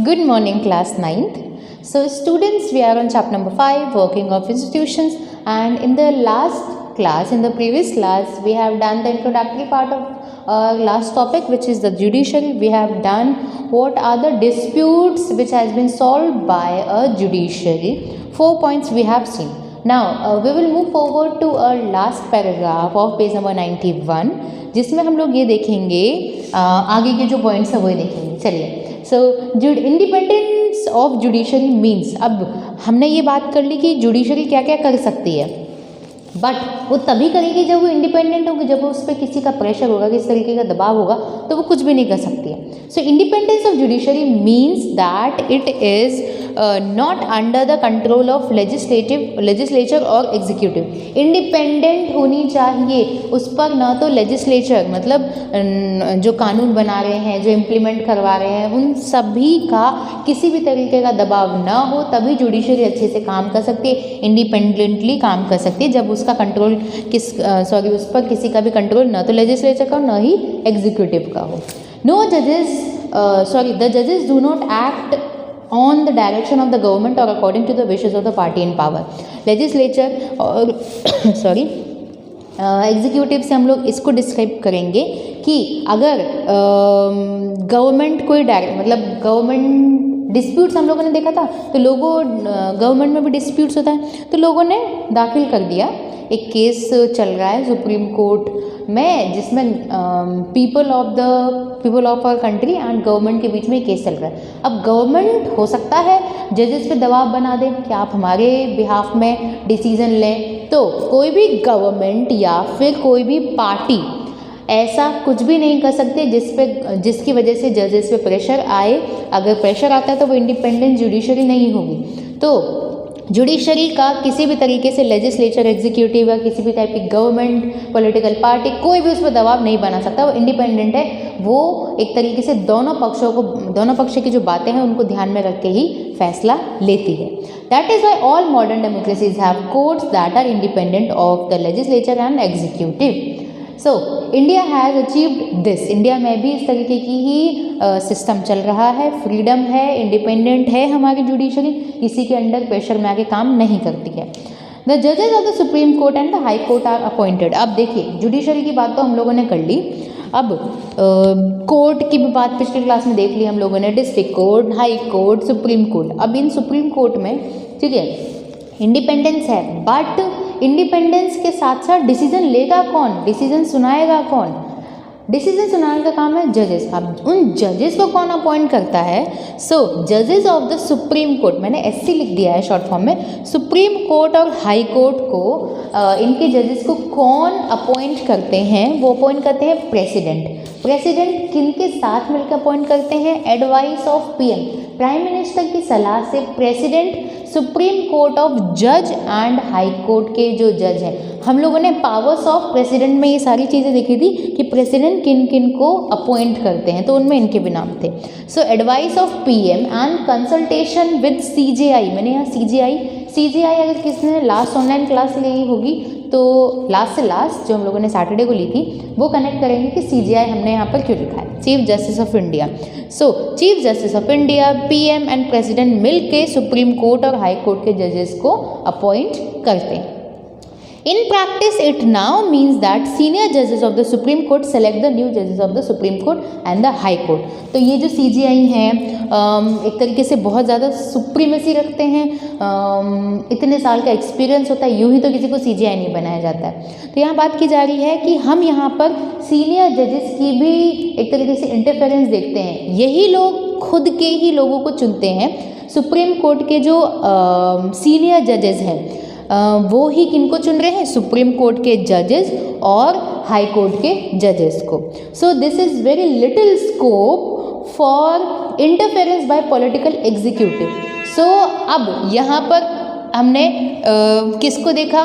Good morning, class 9th. So, students, we are on chapter number 5, working of institutions, and in the last class, in the previous class, we have done the introductory part of last topic, which is the judiciary. We have done what are the disputes which has been solved by a judiciary. 4 points we have seen. Now, we will move forward to our last paragraph of page number 91, जिसमें हम लोग ये देखेंगे आगे के जो points है वही देखेंगे. चलिए, सो इंडिपेंडेंस ऑफ जुडिशरी मीन्स, अब हमने ये बात कर ली कि जुडिशरी क्या क्या कर सकती है, बट वो तभी करेगी जब वो इंडिपेंडेंट होगी, जब उस पर किसी का प्रेशर होगा, किसी तरीके का दबाव होगा, तो वो कुछ भी नहीं कर सकती है. So independence of judiciary means that it is not under the control of legislature और एग्जीक्यूटिव. इंडिपेंडेंट होनी चाहिए, उस पर ना तो लेजिस्लेचर मतलब जो कानून बना रहे हैं, जो इम्प्लीमेंट करवा रहे हैं, उन सभी का किसी भी तरीके का दबाव ना हो, तभी जुडिशरी अच्छे से काम कर सकती है, इंडिपेंडेंटली काम कर सकती है. जब उसका कंट्रोल उस पर किसी का भी कंट्रोल ना तो लेजिस्लेचर का ना ही एग्जीक्यूटिव का हो. The judges do not act on the direction of the government or according to the wishes of the party in power. Legislature और एग्जीक्यूटिव से हम लोग इसको डिस्क्राइब करेंगे कि अगर गवर्नमेंट कोई डायरेक्ट मतलब गवर्नमेंट डिस्प्यूट्स हम लोगों ने देखा था, तो लोगों गवर्नमेंट में भी डिस्प्यूट्स होता है, तो लोगों ने दाखिल कर दिया. एक केस चल रहा है सुप्रीम कोर्ट में, जिसमें people of our country and government के बीच में केस चल रहा है. अब गवर्नमेंट हो सकता है जजेस पे दबाव बना दे कि आप हमारे बिहाफ में डिसीजन लें, तो कोई भी गवर्नमेंट या फिर कोई भी पार्टी ऐसा कुछ भी नहीं कर सकते जिसकी वजह से जजेस पे प्रेशर आए. अगर प्रेशर आता है तो वो इंडिपेंडेंट जुडिशरी नहीं होगी. तो जुडिशरी का किसी भी तरीके से लेजिस्लेचर, एग्जीक्यूटिव या किसी भी टाइप की गवर्नमेंट, पॉलिटिकल पार्टी, कोई भी उस पर दबाव नहीं बना सकता. वो इंडिपेंडेंट है. वो एक तरीके से दोनों पक्ष की जो बातें हैं उनको ध्यान में रख के ही फैसला लेती है. That is why all modern democracies have courts that are independent of the legislature and executive. So India has achieved this. India में भी इस तरीके की ही सिस्टम चल रहा है. फ्रीडम है, इंडिपेंडेंट है हमारी जुडिशरी, किसी के अंडर प्रेशर में आके काम नहीं करती है. द जजेस of the supreme court and the high court are appointed. अब देखिए, जुडिशरी की बात तो हम लोगों ने कर ली. अब कोर्ट की भी बात पिछली क्लास में देख ली हम लोगों ने. District court, high court, supreme court. अब इन सुप्रीम कोर्ट में ठीक है इंडिपेंडेंस है, बट इंडिपेंडेंस के साथ साथ डिसीजन लेगा कौन, डिसीजन सुनाएगा कौन? डिसीजन सुनाने का काम है जजेस. अब उन जजेस को कौन अपॉइंट करता है? सो जजेस ऑफ द सुप्रीम कोर्ट, मैंने एससी लिख दिया है शॉर्ट फॉर्म में. सुप्रीम कोर्ट और हाई कोर्ट को इनके जजेस को कौन अपॉइंट करते हैं? वो अपॉइंट करते हैं प्रेसिडेंट. प्रेसिडेंट किनके साथ मिलकर अपॉइंट करते हैं? Advice of PM, prime minister की सलाह से प्रेसिडेंट सुप्रीम कोर्ट ऑफ जज एंड हाई कोर्ट के जो जज हैं. हम लोगों ने पावर्स ऑफ प्रेसिडेंट में ये सारी चीज़ें देखी थी कि प्रेसिडेंट किन किन को अपॉइंट करते हैं, तो उनमें इनके भी नाम थे. So advice of PM and consultation with CJI. मैंने यहाँ सीजेआई अगर किसी ने लास्ट ऑनलाइन क्लास ली होगी तो लास्ट से लास्ट जो हम लोगों ने सैटरडे को ली थी वो कनेक्ट करेंगे कि सीजेआई हमने यहाँ पर क्यों लिखा है. Chief justice of India. So chief justice of India, PM and president मिल के सुप्रीम कोर्ट और हाई कोर्ट के जजेस को अपॉइंट करते हैं. In practice, it now means that senior judges of the Supreme Court select the new judges of the Supreme Court and the High Court. तो ये जो CJI हैं एक तरीके से बहुत ज़्यादा सुप्रीमेसी रखते हैं. इतने साल का एक्सपीरियंस होता है, यूँ ही तो किसी को CJI नहीं बनाया जाता है. तो यहाँ बात की जा रही है कि हम यहाँ पर सीनियर जजेस की भी एक तरीके से इंटरफेरेंस देखते हैं. यही लोग खुद के ही लोगों को चुनते हैं. सुप्रीम कोर्ट के जो सीनियर जजेस हैं वो ही किनको चुन रहे हैं? सुप्रीम कोर्ट के जजेस और हाई कोर्ट के जजेस को. So this is very little scope for interference by political executive. So अब यहाँ पर हमने किसको देखा?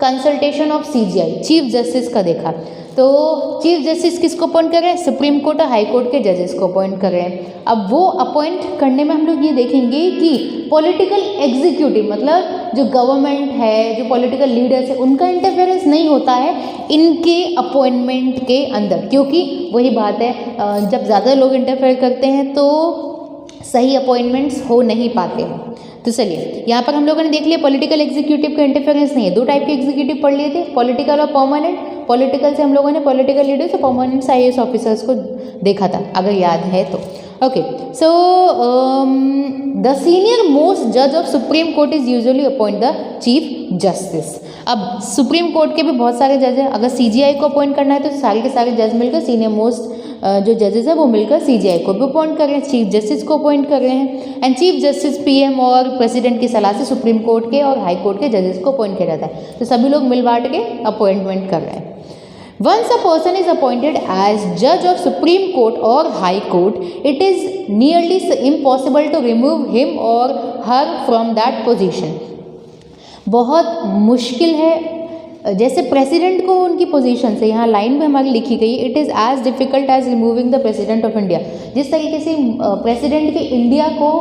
Consultation of CJI, chief justice का देखा. तो चीफ जस्टिस किसको अपॉइंट कर रहे हैं? सुप्रीम कोर्ट और हाई कोर्ट के जजेस को अपॉइंट कर रहे हैं. अब वो अपॉइंट करने में हम लोग ये देखेंगे कि पॉलिटिकल एग्जीक्यूटिव मतलब जो गवर्नमेंट है, जो पॉलिटिकल लीडर्स है, उनका इंटरफेरेंस नहीं होता है इनके अपॉइंटमेंट के अंदर. क्योंकि वही बात है, जब ज़्यादा लोग इंटरफेयर करते हैं तो सही अपॉइंटमेंट्स हो नहीं पाते हैं। तो चलिए यहाँ पर हम लोगों ने देख लिया पॉलिटिकल एग्जीक्यूटिव का इंटरफेरेंस नहीं है। दो टाइप के एग्जीक्यूटिव पढ़ लिए थे, पॉलिटिकल और परमानेंट। पॉलिटिकल से हम लोगों ने पॉलिटिकल लीडर्स और परमानेंट IAS ऑफिसर्स को देखा था, अगर याद है तो। Okay, so the senior most जज of supreme court is usually appoint the chief justice. अब सुप्रीम कोर्ट के भी बहुत सारे जज हैं, अगर CGI को अपॉइंट करना है तो सारे के सारे जज मिलकर सीनियर मोस्ट जो जजेस हैं वो मिलकर CGI को भी अपॉइंट कर रहे हैं, चीफ जस्टिस को अपॉइंट कर रहे हैं। एंड चीफ जस्टिस PM और प्रेसिडेंट की सलाह से सुप्रीम कोर्ट के और हाई कोर्ट के जजेस को अपॉइंट किया जाता है। तो सभी लोग मिल बांट के अपॉइंटमेंट कर रहे हैं। Once a person is appointed as judge of Supreme Court or High Court, it is nearly impossible to remove him or her from that position. बहुत मुश्किल है, जैसे प्रेसिडेंट को उनकी पोजीशन से, यहाँ लाइन में हमारी लिखी गई, it is as difficult as removing the president of India. जिस तरीके से प्रेसिडेंट के इंडिया को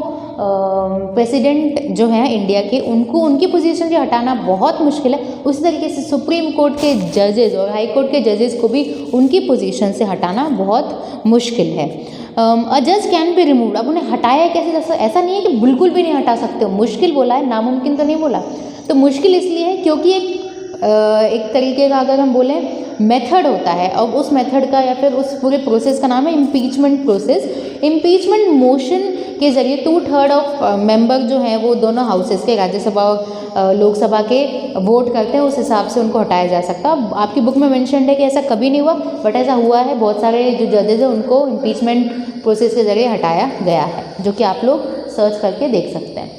प्रेसिडेंट जो हैं इंडिया के, उनको उनकी पोजीशन से हटाना बहुत मुश्किल है, उसी तरीके से सुप्रीम कोर्ट के जजेस और हाई कोर्ट के जजेस को भी उनकी पोजीशन से हटाना बहुत मुश्किल है। अ जज कैन बी रिमूव्ड, अब उन्हें हटाया कैसे? ऐसा नहीं है कि बिल्कुल भी नहीं हटा सकते हो, मुश्किल बोला है, नामुमकिन तो नहीं बोला। तो मुश्किल इसलिए है क्योंकि एक तरीके का अगर हम बोलें मेथड होता है, और उस मेथड का या फिर उस पूरे प्रोसेस का नाम है इम्पीचमेंट प्रोसेस। इम्पीचमेंट मोशन के जरिए 2/3 ऑफ मेंबर जो हैं वो दोनों हाउसेस के, राज्यसभा और लोकसभा के वोट करते हैं, उस हिसाब से उनको हटाया जा सकता है। आपकी बुक में मेंशन है कि ऐसा कभी नहीं हुआ, बट ऐसा हुआ है, बहुत सारे जो जजेज हैं उनको इम्पीचमेंट प्रोसेस के जरिए हटाया गया है, जो कि आप लोग सर्च करके देख सकते हैं।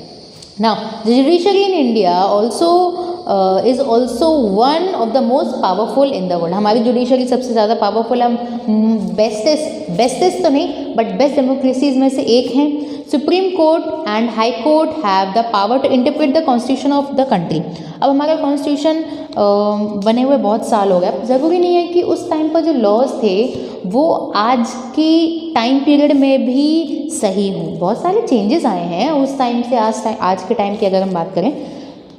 Now, the judiciary in India is also one of the most powerful in the world. हमारी जुडिशरी सबसे ज़्यादा पावरफुल है, बेस्टेस्ट तो नहीं बट बेस्ट डेमोक्रेसीज में से एक हैं। Supreme court and high court have the power to interpret the constitution of the country. अब हमारा कॉन्स्टिट्यूशन बने हुए बहुत साल हो गया, ज़रूरी नहीं है कि उस टाइम पर जो लॉज थे वो आज की टाइम पीरियड में भी सही हों। बहुत सारे चेंजेस आए हैं उस टाइम से आज के टाइम की अगर हम बात करें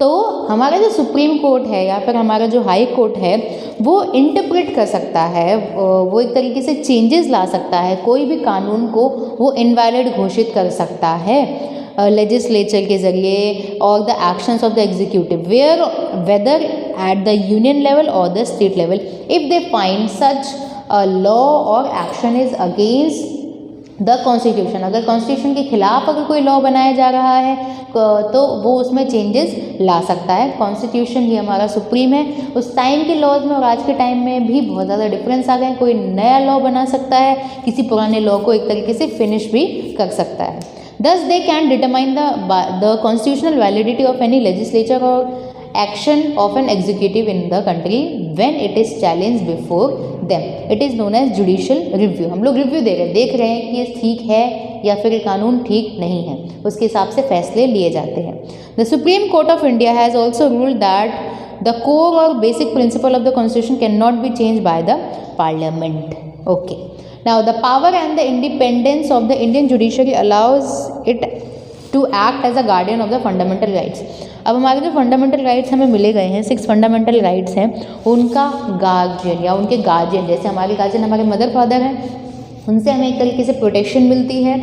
तो हमारा जो सुप्रीम कोर्ट है या फिर हमारा जो हाई कोर्ट है वो इंटरप्रेट कर सकता है, वो एक तरीके से चेंजेस ला सकता है, कोई भी कानून को वो इनवैलिड घोषित कर सकता है लेजिस्लेचर के ज़रिए और the actions of the executive whether at the union level और the state level if they find such law और action is against the constitution. अगर कॉन्स्टिट्यूशन के खिलाफ अगर कोई लॉ बनाया जा रहा है तो वो उसमें चेंजेस ला सकता है। कॉन्स्टिट्यूशन ही हमारा सुप्रीम है। उस टाइम के लॉज में और आज के टाइम में भी बहुत ज़्यादा डिफरेंस आ गए। कोई नया लॉ बना सकता है, किसी पुराने लॉ को एक तरीके से फिनिश भी कर सकता है। Thus they can determine the constitutional validity of any legislature or action of an executive in the country when it is challenged before them. It is known as judicial review. हम लोग review देख रहे हैं कि ये ठीक है या फिर ये कानून ठीक नहीं है, उसके हिसाब से फैसले लिए जाते हैं। The Supreme Court of India has also ruled that the core or basic principle of the constitution cannot be changed by the parliament. Okay. Now, the power and the independence of the Indian judiciary allows it to act as a guardian of the fundamental rights. अब हमारे जो fundamental rights हमें मिले गए हैं, 6 fundamental rights हैं, उनका guardian या उनके गार्जियन, जैसे हमारे गार्जियन हमारे मदर फादर हैं, उनसे हमें एक तरीके से प्रोटेक्शन मिलती है।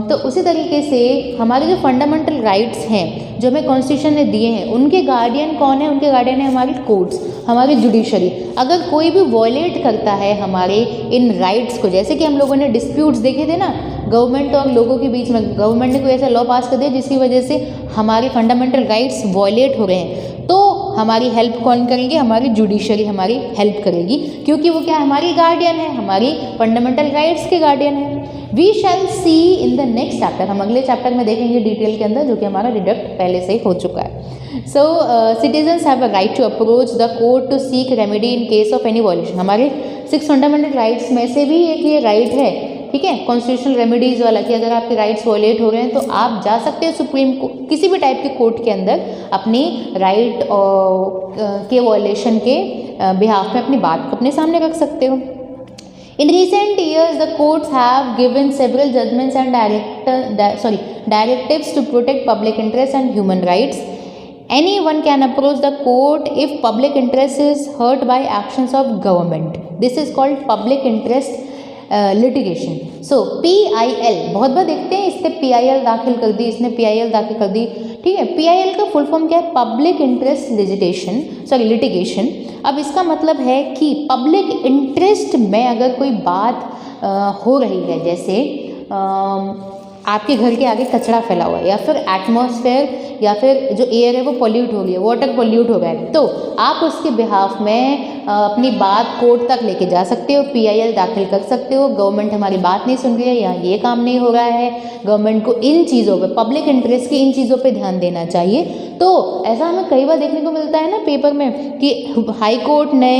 तो उसी तरीके से हमारे जो फंडामेंटल राइट्स हैं जो हमें कॉन्स्टिट्यूशन ने दिए हैं, उनके गार्डियन कौन है? उनके गार्डियन है हमारी कोर्ट्स, हमारी जुडिशरी। अगर कोई भी वॉयलेट करता है हमारे इन राइट्स को, जैसे कि हम लोगों ने डिस्प्यूट्स देखे थे ना गवर्नमेंट और लोगों के बीच में, गवर्नमेंट ने कोई ऐसा लॉ पास कर दिया जिसकी वजह से हमारे फंडामेंटल राइट्स वॉयलेट हो रहे हैं, तो हमारी हेल्प कौन करेगी? हमारी जुडिशरी हमारी हेल्प करेगी, क्योंकि वो क्या है? हमारी गार्डियन है, हमारी फंडामेंटल राइट्स के गार्डियन है। We shall see in the next chapter, हम अगले चैप्टर में देखेंगे डिटेल के अंदर, जो कि हमारा डिडक्ट पहले से ही हो चुका है। So citizens have a right to approach the court to seek remedy in case of any violation. हमारे 6 फंडामेंटल राइट्स में से भी एक ये राइट है, ठीक है, कॉन्स्टिट्यूशनल रेमेडीज़ वाला, कि अगर आपके राइट्स वॉयलेट हो रहे हैं तो आप जा सकते हैं सुप्रीम कोर्ट, किसी भी टाइप के कोर्ट के अंदर अपनी राइट के वॉयलेशन के बिहाफ में अपनी बात को अपने सामने रख सकते हो। In recent years, the courts have given several judgments and directives to protect public interests and human rights. Anyone can approach the court if public interest is hurt by actions of government. This is called public interest litigation. So PIL बहुत बार देखते हैं, इसने PIL दाखिल कर दी, इसने PIL दाखिल कर दी, ठीक है। PIL का फुल फॉर्म क्या है? Public interest litigation. अब इसका मतलब है कि पब्लिक इंटरेस्ट में अगर कोई बात हो रही है, जैसे आपके घर के आगे कचरा फैला हुआ है, या फिर एटमॉस्फेयर या फिर जो एयर है वो पॉल्यूट हो गई है, वाटर पॉल्यूट हो गया है, तो आप उसके बिहाफ में अपनी बात कोर्ट तक लेके जा सकते हो, PIL दाखिल कर सकते हो। गवर्नमेंट हमारी बात नहीं सुन रही है, या ये काम नहीं हो रहा है, गवर्नमेंट को इन चीज़ों पे, पब्लिक इंटरेस्ट की इन चीज़ों पे ध्यान देना चाहिए। तो ऐसा हमें कई बार देखने को मिलता है ना पेपर में कि हाई कोर्ट ने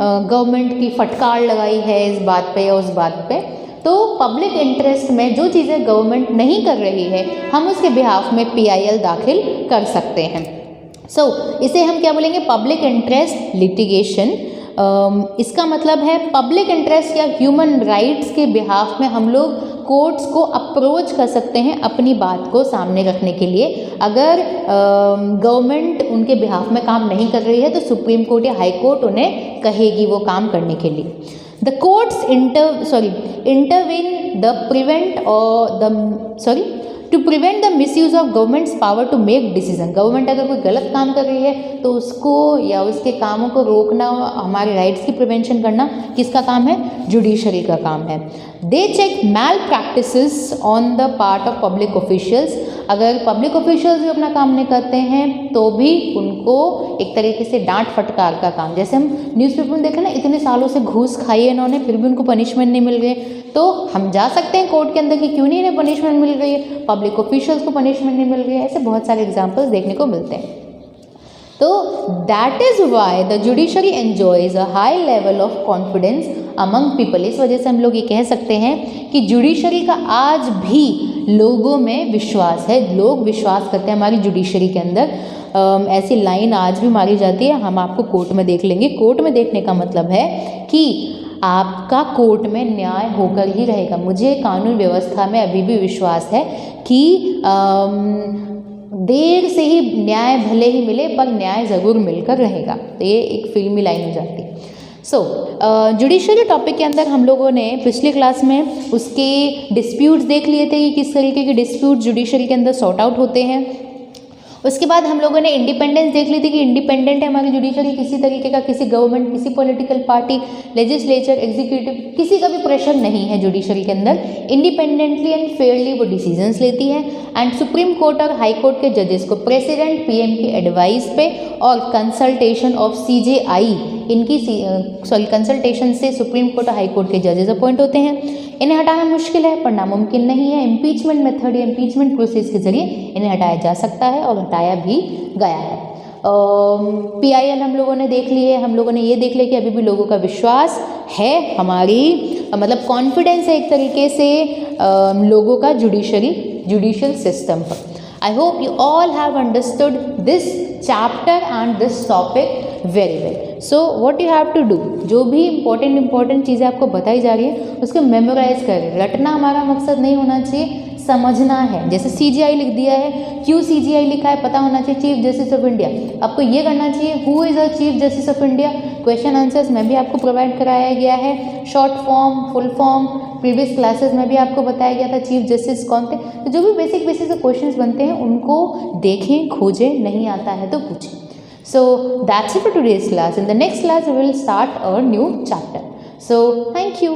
गवर्नमेंट की फटकार लगाई है इस बात पे या उस बात पे। तो पब्लिक इंटरेस्ट में जो चीज़ें गवर्नमेंट नहीं कर रही है, हम उसके बिहाफ में PIL दाखिल कर सकते हैं। सो इसे हम क्या बोलेंगे? Public interest litigation. इसका मतलब है पब्लिक इंटरेस्ट या ह्यूमन राइट्स के बिहाफ में हम लोग कोर्ट्स को अप्रोच कर सकते हैं अपनी बात को सामने रखने के लिए। अगर गवर्नमेंट उनके बिहाफ में काम नहीं कर रही है तो सुप्रीम कोर्ट या हाई कोर्ट उन्हें कहेगी वो काम करने के लिए। The courts intervene to prevent the misuse of government's power to make decision। Government अगर कोई गलत काम कर रही है तो उसको या उसके कामों को रोकना, हमारे राइट्स की प्रिवेंशन करना किसका काम है? जुडिशरी का काम है। They check malpractices on the part of public officials. अगर पब्लिक ऑफिशियल्स भी अपना काम नहीं करते हैं तो भी उनको एक तरीके से डांट फटकार का काम, जैसे हम न्यूज़पेपर में देखें ना, इतने सालों से घूस खाई है इन्होंने फिर भी उनको पनिशमेंट नहीं मिल रही, तो हम जा सकते हैं कोर्ट के अंदर कि क्यों नहीं इन्हें पनिशमेंट मिल रही है, पब्लिक ऑफिशियल्स को पनिशमेंट नहीं मिल रही है। ऐसे बहुत सारे एग्जाम्पल्स देखने को मिलते हैं। तो that is why the judiciary enjoys a high level of confidence among people. इस वजह से हम लोग ये कह सकते हैं कि जुडिशरी का आज भी लोगों में विश्वास है, लोग विश्वास करते हैं हमारी जुडिशरी के अंदर। ऐसी लाइन आज भी मारी जाती है, हम आपको कोर्ट में देख लेंगे। कोर्ट में देखने का मतलब है कि आपका कोर्ट में न्याय होकर ही रहेगा। मुझे कानून व्यवस्था में अभी भी विश्वास है कि देर से ही न्याय भले ही मिले पर न्याय ज़रूर मिलकर रहेगा। तो ये एक फिल्मी लाइन हो जाती है। जुडिशरी टॉपिक के अंदर हम लोगों ने पिछली क्लास में उसके डिस्प्यूट्स देख लिए थे कि किस तरीके के डिस्प्यूट जुडिशरी के अंदर सॉर्ट आउट होते हैं। उसके बाद हम लोगों ने इंडिपेंडेंस देख ली थी कि इंडिपेंडेंट है हमारी जुडिशरी, किसी तरीके का किसी गवर्नमेंट, किसी पॉलिटिकल पार्टी, लेजिस्लेचर, एग्जीक्यूटिव, किसी का भी प्रेशर नहीं है जुडिशरी के अंदर। इंडिपेंडेंटली एंड फेयरली वो डिसीजंस लेती है। एंड सुप्रीम कोर्ट और हाई कोर्ट के जजेस को प्रेसिडेंट PM की एडवाइस पे और कंसल्टेशन ऑफ CJI इनकी कंसल्टेशन से सुप्रीम कोर्ट और हाई कोर्ट के जजेस अपॉइंट होते हैं। इन्हें हटाना मुश्किल है पर नामुमकिन नहीं है। इम्पीचमेंट मेथड या इम्पीचमेंट प्रोसेस के जरिए इन्हें हटाया जा सकता है और हटाया भी गया है। PIL हम लोगों ने देख ली है। हम लोगों ने ये देख लिया कि अभी भी लोगों का विश्वास है, हमारी मतलब कॉन्फिडेंस है एक तरीके से लोगों का जुडिशियल सिस्टम पर। I hope you all have understood this chapter and this topic very well. So what you have to do, जो भी इम्पोर्टेंट चीज़ें आपको बताई जा रही है उसको मेमोराइज करें। रटना हमारा मकसद नहीं होना चाहिए, समझना है। जैसे CJI लिख दिया है, क्यों CJI लिखा है पता होना चाहिए। चीफ जस्टिस ऑफ इंडिया, आपको ये करना चाहिए who is a chief justice of India. Question answers में भी आपको प्रोवाइड कराया गया है, short form, full form, previous classes में भी आपको बताया गया था चीफ जस्टिस कौन थे। तो जो भी बेसिक क्वेश्चंस बनते हैं उनको देखें, खोजें, नहीं आता है तो पूछें। So that's it for today's class. In the next class we will start a new chapter. So thank you.